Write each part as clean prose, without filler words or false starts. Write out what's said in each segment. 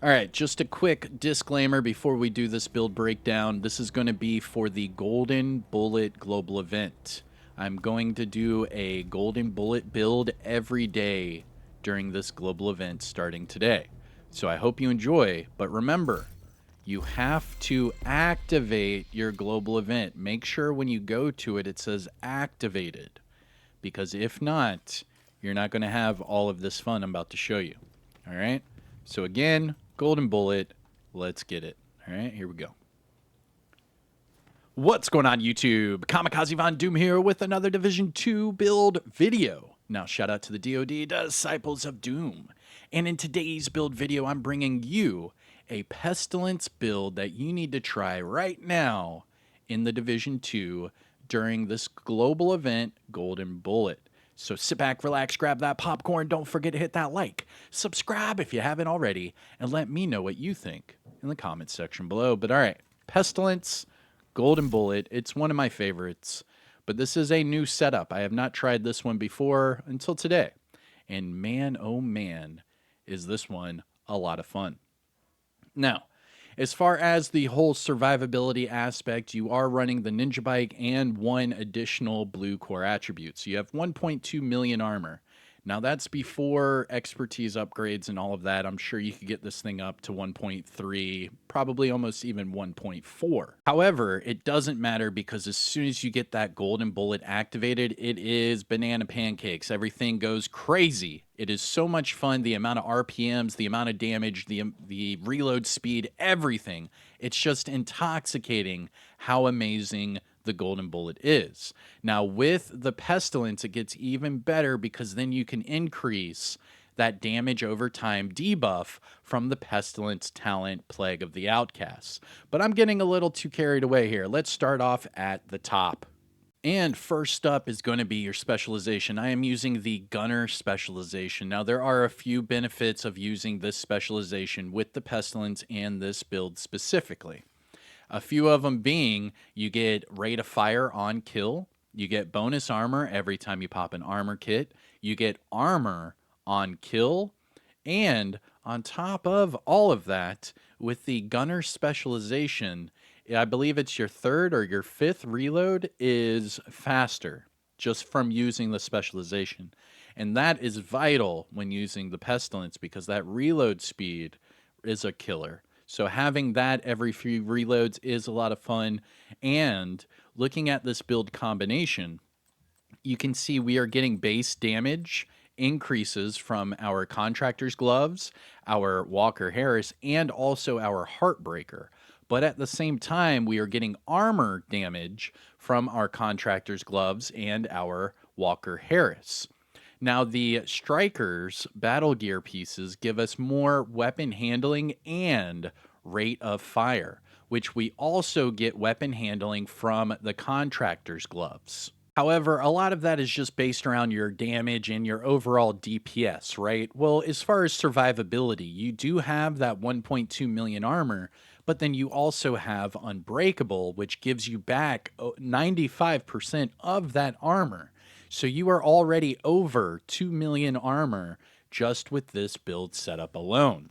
All right, just a quick disclaimer before we do this build breakdown. This is going to be for the Golden Bullet Global Event. I'm going to do a Golden Bullet build every day during this global event starting today. So I hope you enjoy, but remember, you have to activate your global event. Make sure when you go to it, it says activated, because if not, you're not going to have all of this fun I'm about to show you. All right? So again, Golden Bullet, let's get it. All right, here we go. What's going on, YouTube? Kamikazevondoom here with another Division 2 build video. Now, shout out to the DoD Disciples of Doom. And in today's build video, I'm bringing you a Pestilence build that you need to try right now in the Division 2 during this global event, Golden Bullet. So sit back, relax, grab that popcorn. Don't forget to hit that like, subscribe if you haven't already, and let me know what you think in the comments section below. But all right, Pestilence, Golden Bullet, it's one of my favorites, but this is a new setup. I have not tried this one before until today. And man, oh man, is this one a lot of fun. Now, as far as the whole survivability aspect, you are running the Ninjabike and one additional blue core attribute. So you have 1.2 million armor. Now that's before expertise upgrades and all of that. I'm sure you could get this thing up to 1.3, probably almost even 1.4. However, it doesn't matter because as soon as you get that Golden Bullet activated, it is banana pancakes. Everything goes crazy. It is so much fun. The amount of RPMs, the amount of damage, the reload speed, everything. It's just intoxicating how amazing the Golden Bullet is. Now, with the Pestilence, it gets even better because then you can increase that damage over time debuff from the Pestilence talent, Plague of the Outcasts. But I'm getting a little too carried away here. Let's start off at the top. And first up is going to be your specialization. I am using the Gunner specialization. Now, there are a few benefits of using this specialization with the Pestilence and this build specifically. A few of them being you get rate of fire on kill, you get bonus armor every time you pop an armor kit, you get armor on kill, and on top of all of that, with the Gunner specialization, I believe it's your third or your fifth reload is faster just from using the specialization. And that is vital when using the Pestilence because that reload speed is a killer. So having that every few reloads is a lot of fun. And looking at this build combination, you can see we are getting base damage increases from our Contractor's Gloves, our Walker Harris, and also our Heartbreaker. But at the same time, we are getting armor damage from our Contractor's Gloves and our Walker Harris. Now, the Strikers battle gear pieces give us more weapon handling and rate of fire, which we also get weapon handling from the Contractor's Gloves. However, a lot of that is just based around your damage and your overall DPS, right? Well, as far as survivability, you do have that 1.2 million armor, but then you also have Unbreakable, which gives you back 95% of that armor. So you are already over 2 million armor just with this build setup alone.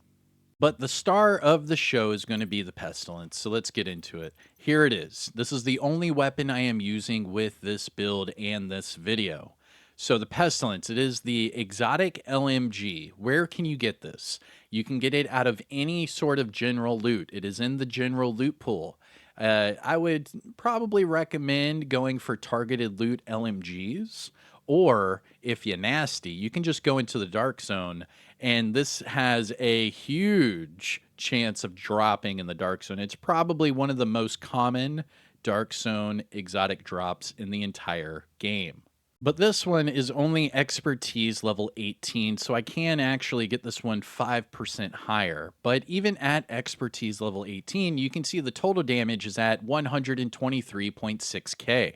But the star of the show is going to be the Pestilence, so let's get into it. Here it is. This is the only weapon I am using with this build and this video. So the Pestilence, it is the exotic LMG. Where can you get this? You can get it out of any sort of general loot. It is in the general loot pool. I would probably recommend going for targeted loot LMGs, or if you're nasty, you can just go into the dark zone, and this has a huge chance of dropping in the dark zone. It's probably one of the most common dark zone exotic drops in the entire game. But this one is only expertise level 18, so I can actually get this one 5% higher. But even at expertise level 18, you can see the total damage is at 123.6k.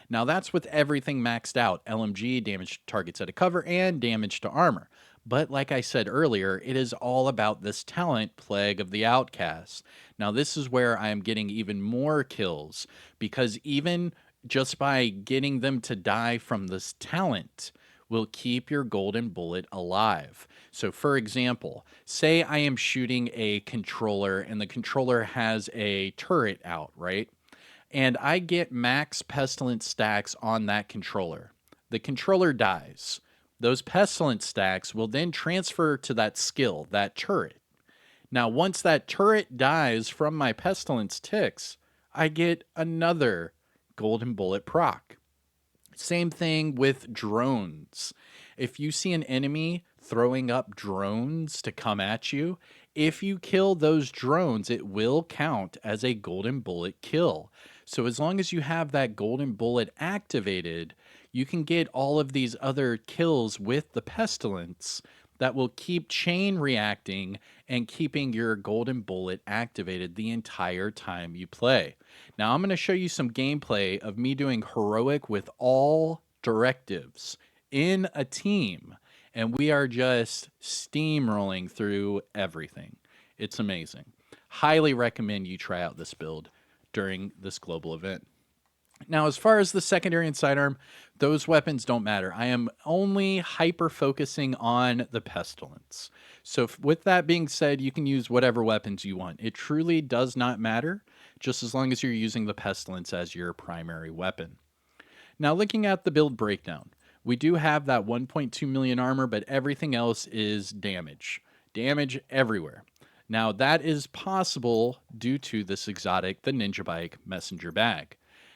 Now that's with everything maxed out, LMG, damage to targets at a cover, and damage to armor. But like I said earlier, it is all about this talent, Plague of the Outcasts. Now this is where I am getting even more kills, because even just by getting them to die from this talent will keep your Golden Bullet alive. So, for example, say I am shooting a controller and the controller has a turret out, right? And I get max pestilence stacks on that controller. The controller dies. Those pestilence stacks will then transfer to that skill, that turret. Now, once that turret dies from my pestilence ticks, I get another golden bullet proc. Same thing with drones. If you see an enemy throwing up drones to come at you, if you kill those drones, it will count as a golden bullet kill. So as long as you have that golden bullet activated, you can get all of these other kills with the pestilence that will keep chain reacting and keeping your golden bullet activated the entire time you play. Now I'm going to show you some gameplay of me doing heroic with all directives in a team, and we are just steamrolling through everything. It's amazing. Highly recommend you try out this build during this global event. Now, as far as the secondary and sidearm, those weapons don't matter. I am only hyper focusing on the pestilence. So with that being said, you can use whatever weapons you want. It truly does not matter, just as long as you're using the pestilence as your primary weapon. Now, looking at the build breakdown, we do have that 1.2 million armor, but everything else is damage. Damage everywhere. Now, that is possible due to this exotic, the Ninjabike Messenger Bag.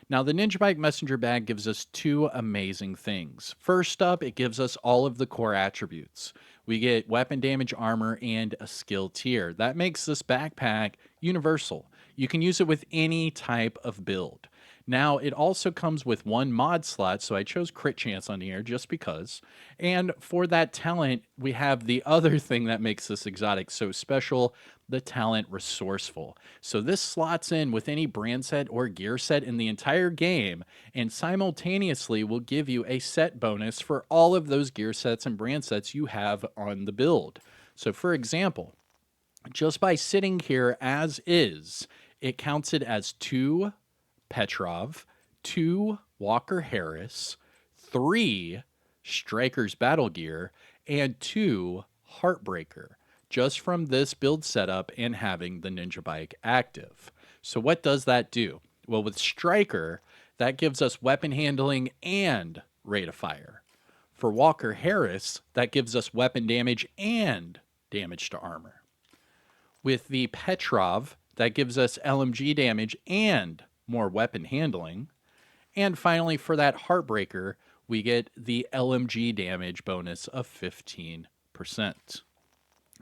Now, the Ninjabike Messenger Bag gives us two amazing things. First up, it gives us all of the core attributes. We get weapon damage, armor, and a skill tier. That makes this backpack universal. You can use it with any type of build. Now, it also comes with one mod slot, so I chose Crit Chance on here just because. And for that talent, we have the other thing that makes this exotic so special, the talent Resourceful. So this slots in with any brand set or gear set in the entire game, and simultaneously will give you a set bonus for all of those gear sets and brand sets you have on the build. So for example, just by sitting here as is, it counts it as 2 Petrov, 2 Walker Harris, 3 Striker's Battle Gear, and 2 Heartbreaker, just from this build setup and having the Ninjabike active. So what does that do? Well, with Striker, that gives us weapon handling and rate of fire. For Walker Harris, that gives us weapon damage and damage to armor. With the Petrov, that gives us LMG damage and more weapon handling. And finally, for that Heartbreaker, we get the LMG damage bonus of 15%.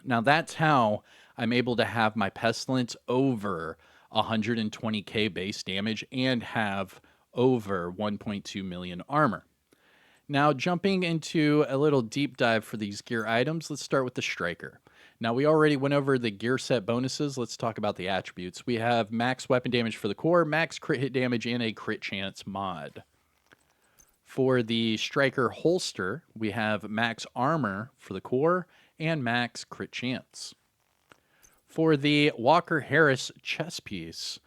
Now, that's how I'm able to have my Pestilence over 120k base damage and have over 1.2 million armor. Now, jumping into a little deep dive for these gear items, let's start with the Striker. Now, we already went over the gear set bonuses. Let's talk about the attributes. We have max weapon damage for the core, max crit hit damage, and a crit chance mod. For the Striker holster, we have max armor for the core and max crit chance. For the Walker Harris chest piece,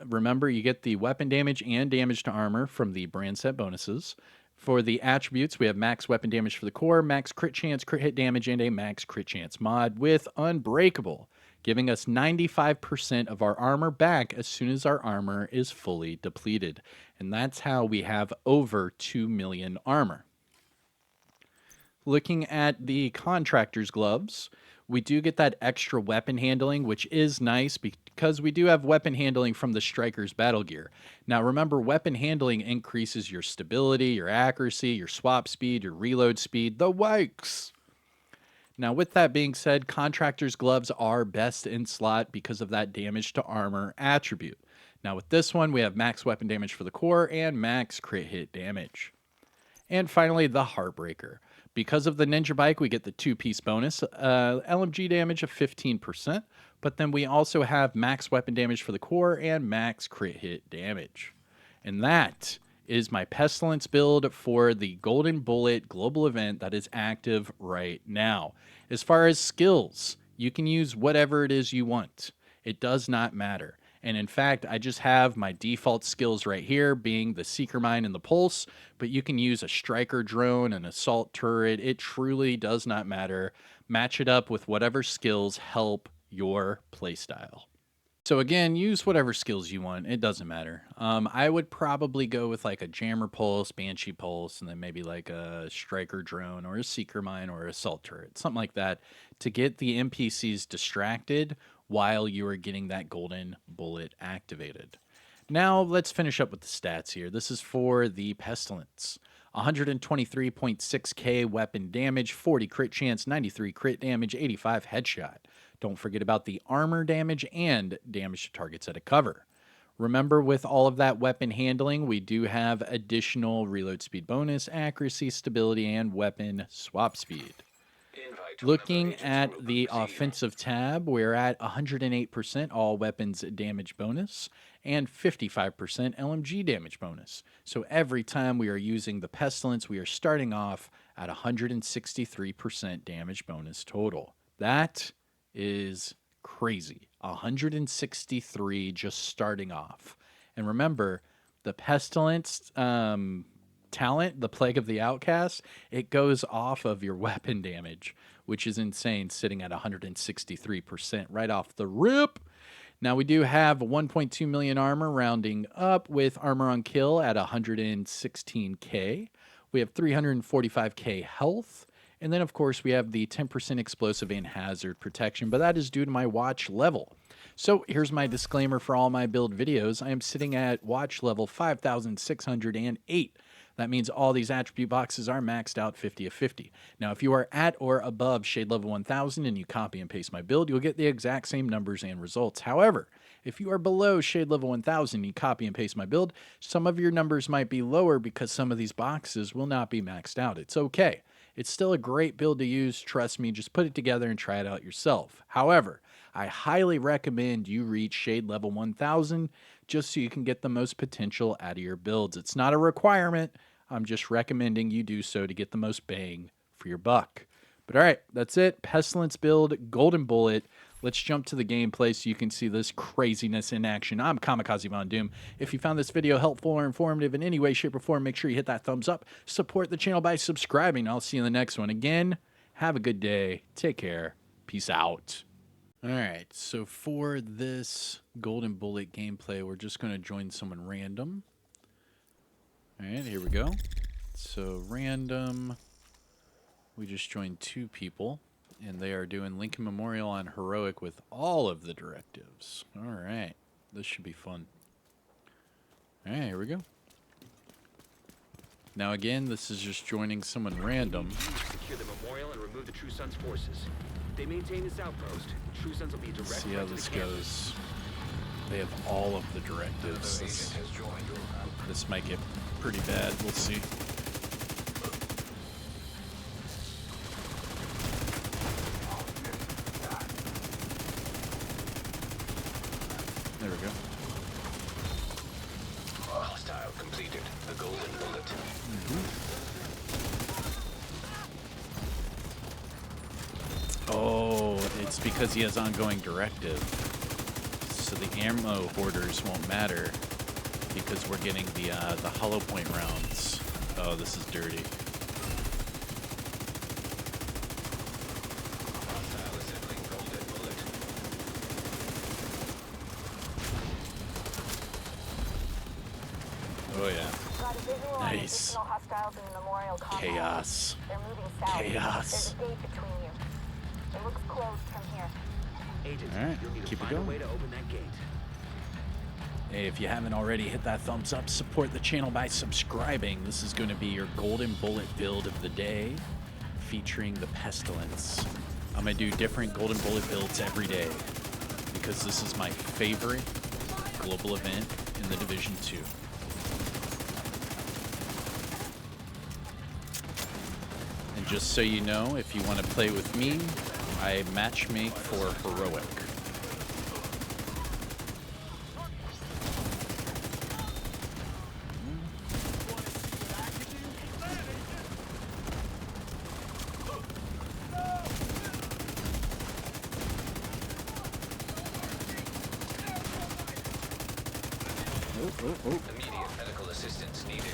remember you get the weapon damage and damage to armor from the brand set bonuses. For the attributes, we have max weapon damage for the core, max crit chance, crit hit damage, and a max crit chance mod with Unbreakable, giving us 95% of our armor back as soon as our armor is fully depleted. And that's how we have over 2 million armor. Looking at the Contractor's Gloves, we do get that extra weapon handling, which is nice because we do have weapon handling from the Striker's Battle Gear. Now remember, weapon handling increases your stability, your accuracy, your swap speed, your reload speed, the wikes. Now with that being said, Contractor's Gloves are best in slot because of that damage to armor attribute. Now with this one, we have max weapon damage for the core and max crit hit damage. And finally, the Heartbreaker. Because of the Ninjabike, we get the 2-piece bonus, LMG damage of 15%, but then we also have max weapon damage for the core and max crit hit damage. And that is my Pestilence build for the Golden Bullet global event that is active right now. As far as skills, you can use whatever it is you want. It does not matter. And in fact, I just have my default skills right here being the Seeker Mine and the Pulse, but you can use a Striker drone, an assault turret. It truly does not matter. Match it up with whatever skills help your playstyle. So again, use whatever skills you want. It doesn't matter. I would probably go with like a jammer pulse, banshee pulse, and then maybe like a striker drone or a seeker mine or assault turret, something like that, to get the NPCs distracted while you are getting that golden bullet activated. Now let's finish up with the stats here. This is for the Pestilence. 123.6k weapon damage, 40 crit chance, 93 crit damage, 85 headshot. Don't forget about the armor damage and damage to targets at a cover. Remember, with all of that weapon handling, we do have additional reload speed bonus, accuracy, stability, and weapon swap speed. Looking at the offensive tab, we're at 108% all weapons damage bonus and 55% LMG damage bonus. So every time we are using the Pestilence, we are starting off at 163% damage bonus total. That is crazy. 163 just starting off. And remember, the Pestilence talent, the Plague of the Outcast, it goes off of your weapon damage, which is insane, sitting at 163% right off the rip. Now, we do have 1.2 million armor rounding up with armor on kill at 116k. We have 345k health. And then, of course, we have the 10% explosive and hazard protection, but that is due to my watch level. So here's my disclaimer for all my build videos. I am sitting at watch level 5,608. That means all these attribute boxes are maxed out 50 of 50. Now, if you are at or above shade level 1000 and you copy and paste my build, you'll get the exact same numbers and results. However, if you are below shade level 1000 and you copy and paste my build, some of your numbers might be lower because some of these boxes will not be maxed out. It's okay. It's still a great build to use. Trust me, just put it together and try it out yourself. However, I highly recommend you reach shade level 1000 just so you can get the most potential out of your builds. It's not a requirement. I'm just recommending you do so to get the most bang for your buck. But all right, that's it. Pestilence build, Golden Bullet. Let's jump to the gameplay so you can see this craziness in action. I'm Kamikazevondoom. If you found this video helpful or informative in any way, shape, or form, make sure you hit that thumbs up. Support the channel by subscribing. I'll see you in the next one. Again, have a good day. Take care. Peace out. All right, so for this Golden Bullet gameplay, we're just going to join someone random. All right, here we go. So random, we just joined 2 people, and they are doing Lincoln Memorial on Heroic with all of the directives. All right, this should be fun. All right, here we go. Now again, this is just joining someone random. Secure the memorial and remove the True Sons forces. They maintain this outpost. True Sons will be direct. See how this goes. They have all of the directives. This might get pretty bad. We'll see. There we go. Hostile completed. The Golden Bullet. Oh, it's because he has ongoing directive. So the ammo hoarders won't matter because we're getting the hollow point rounds. Oh, this is dirty. Oh yeah. Nice. Chaos. Chaos. It looks closed from here. Agent, All right, you'll need keep to it find a going. way to open that gate. Hey, if you haven't already, hit that thumbs up. Support the channel by subscribing. This is going to be your Golden Bullet build of the day, featuring the Pestilence. I'm going to do different Golden Bullet builds every day because this is my favorite global event in the Division 2. And just so you know, if you want to play with me, I matchmake for Heroic. Immediate medical assistance needed.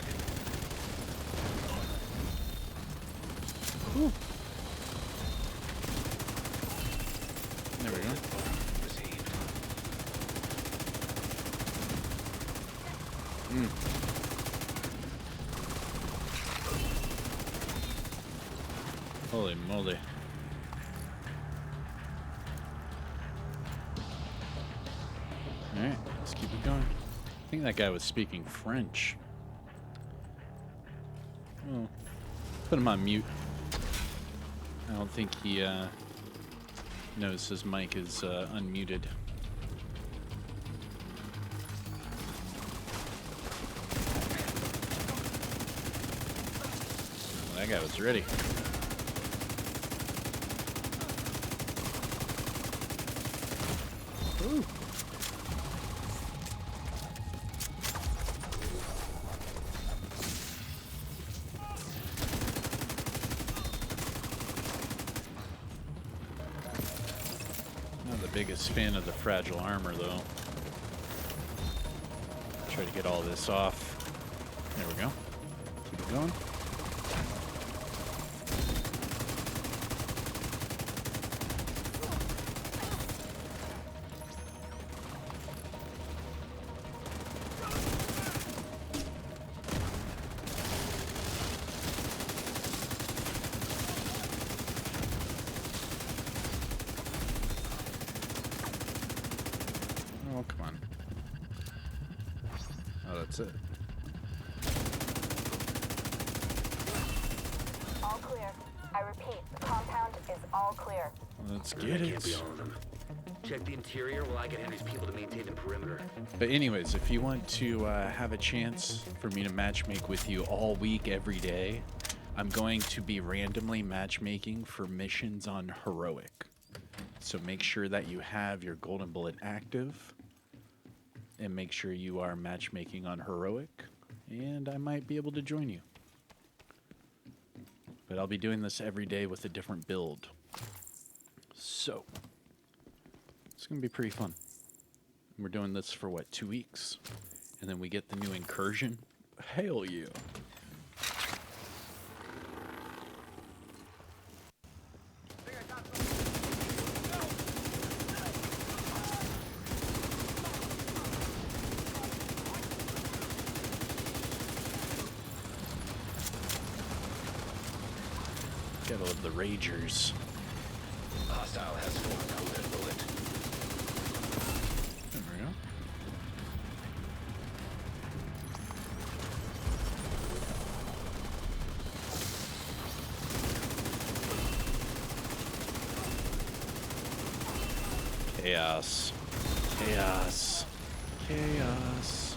Holy moly. Alright, let's keep it going. I think that guy was speaking French. Oh, put him on mute. I don't think he knows his mic is unmuted. Well, that guy was ready. Ooh. Not the biggest fan of the fragile armor, though. Try to get all this off. There we go. Keep it going. Oh, come on. Oh, that's it. All clear. I repeat, the compound is all clear. Let's That get can't be it. all of them. Check the interior while I get Henry's people to maintain the perimeter. But anyways, if you want to have a chance for me to matchmake with you all week, every day, I'm going to be randomly matchmaking for missions on Heroic. So make sure that you have your Golden Bullet active. And make sure you are matchmaking on Heroic. And I might be able to join you. But I'll be doing this every day with a different build. So, it's going to be pretty fun. We're doing this for, what, 2 weeks? And then we get the new incursion? Hell yeah. Gotta love the Ragers. Hostile has formed Golden Bullet. There we go. Chaos. Chaos. Chaos.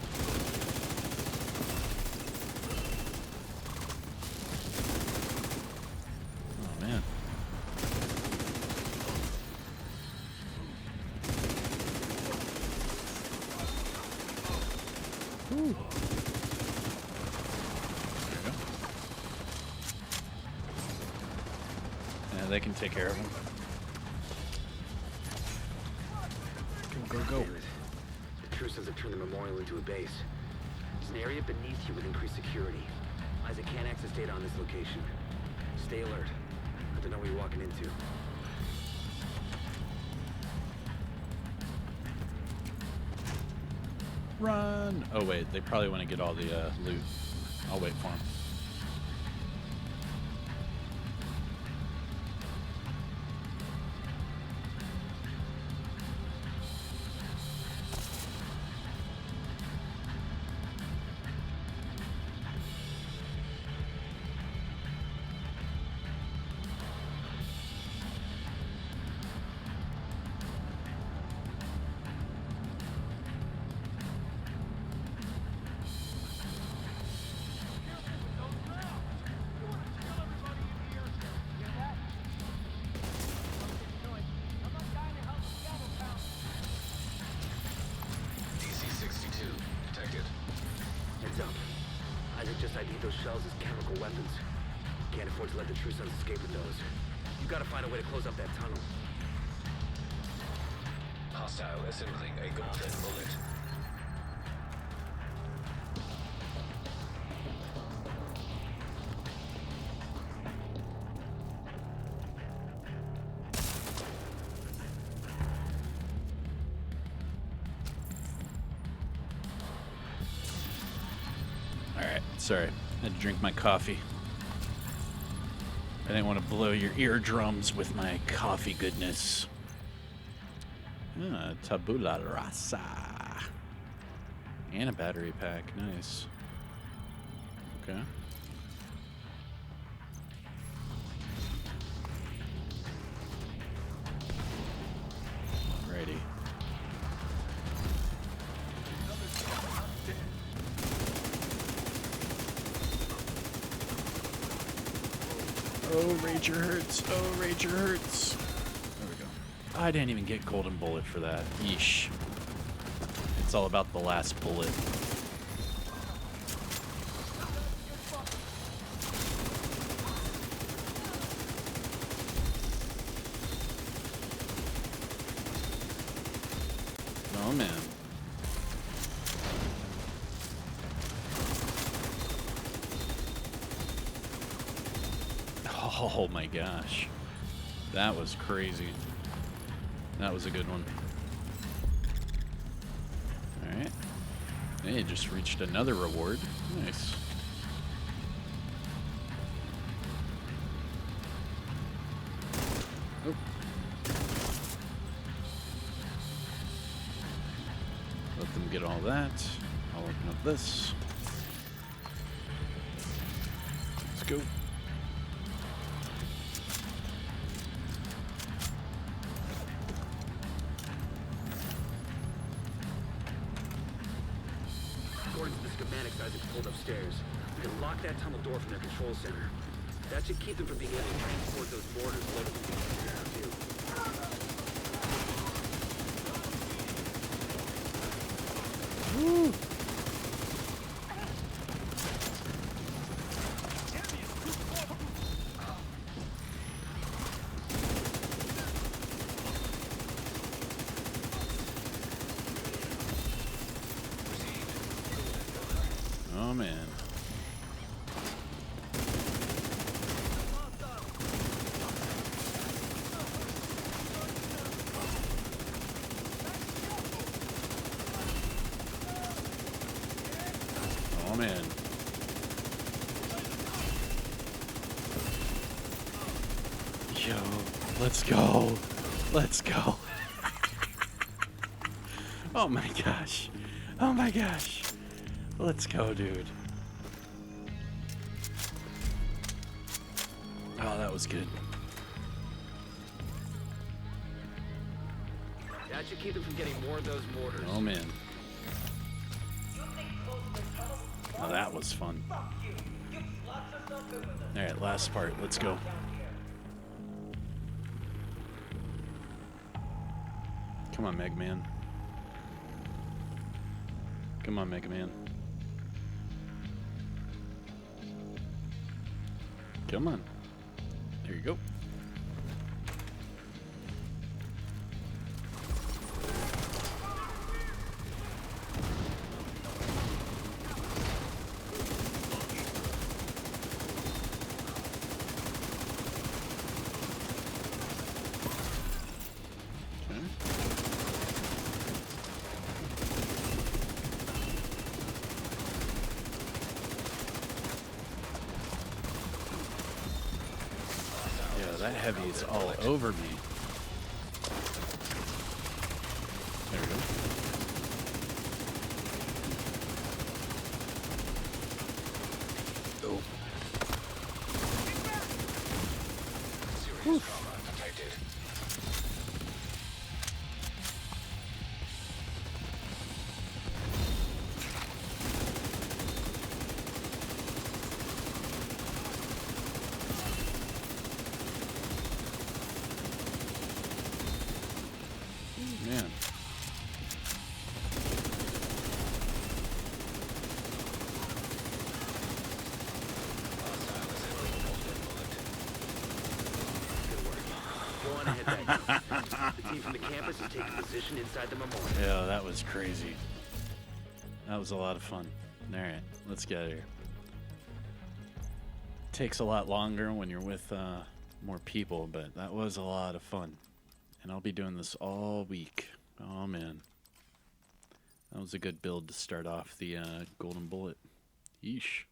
Oh, man. Ooh. There we go. Yeah, they can take care of them. Go, go, go. The True Sons have turned the memorial into a base. There's an area beneath you with increased security. Isaac can't access data on this location. Stay alert. I don't know what you're walking into. Run! Oh, wait. They probably want to get all the loot. I'll wait for them. Heads up. Isaac just ID'd those shells as chemical weapons. Can't afford to let the True Sons escape with those. You gotta find a way to close up that tunnel. Hostile assembling a Golden Bullet. Sorry, I had to drink my coffee. I didn't want to blow your eardrums with my coffee goodness. Ah, tabula rasa. And a battery pack. Nice. Okay. Alrighty. Oh, Rager hurts. Oh, Rager hurts. There we go. I didn't even get golden bullet for that. Yeesh. It's all about the last bullet. Oh, man. Oh my gosh. That was crazy. That was a good one. Alright. Hey, just reached another reward. Nice. Oh. Let them get all that. I'll open up this. Let's go. According to the schematics Isaac pulled upstairs, we can lock that tunnel door from their control center. That should keep them from being able to transport those mortars loaded with the too. Woo. Oh man. Oh man. Yo, let's go. Let's go. Oh my gosh. Oh my gosh. Let's go, dude. Oh, that was good. That should keep them from getting more of those mortars. Oh man. Oh, that was fun. Alright, last part. Let's go. Come on, Mega Man. Come on, Mega Man. Come on. There you go. That heavy is all over me. There we go. Oh. Serious trauma detected. Man. Good work. Go on ahead, then. The team from the campus is taking position inside the memorial. Yeah, that was crazy. That was a lot of fun. Alright, let's get out of here. Takes a lot longer when you're with more people, but that was a lot of fun. And I'll be doing this all week. Oh man. That was a good build to start off the golden bullet. Yeesh.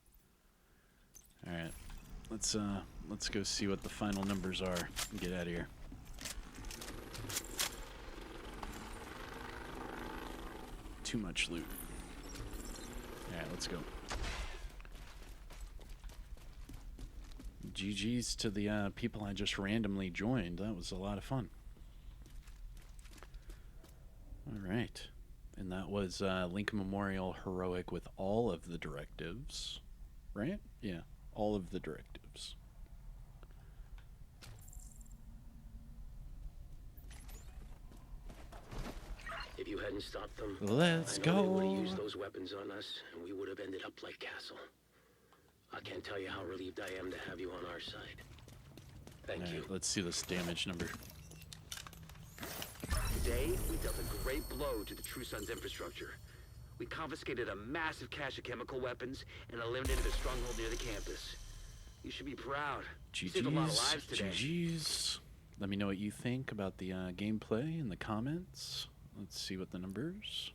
All right, let's go see what the final numbers are and get out of here. Too much loot. All right, let's go. GG's to the people I just randomly joined. That was a lot of fun. All right. And that was Lincoln Memorial Heroic with all of the directives. Right? Yeah, all of the directives. If you hadn't stopped them, Let's I know they would go. have used those weapons on us, and we would have ended up like Castle. I can't tell you how relieved I am to have you on our side. Thank All you. right, let's see this damage number. Today, we dealt a great blow to the True Sun's infrastructure. We confiscated a massive cache of chemical weapons and eliminated a stronghold near the campus. You should be proud. You saved a lot of lives today. GG's. Let me know what you think about the gameplay in the comments. Let's see what the numbers.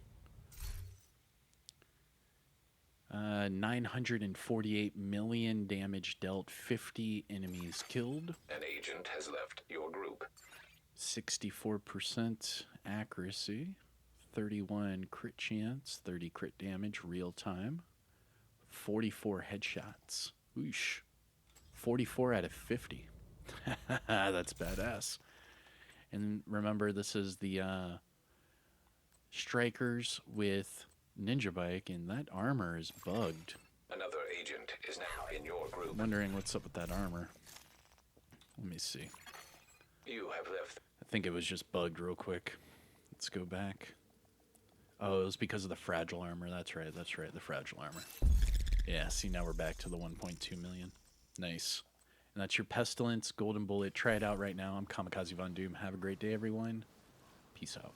948 million damage dealt, 50 enemies killed. An agent has left your group. 64% accuracy, 31 crit chance, 30 crit damage real time, 44 headshots. Whoosh. 44 out of 50. That's badass. And remember, this is the Strikers with Ninjabike, and that armor is bugged. Another agent is now in your group. Wondering what's up with that armor. Let me see. You have left. I think it was just bugged real quick. Let's go back. Oh, it was because of the fragile armor. That's right, the fragile armor. Yeah, see, now we're back to the 1.2 million. Nice. And that's your Pestilence Golden Bullet. Try it out right now. I'm Kamikazevondoom. Have a great day, everyone. Peace out.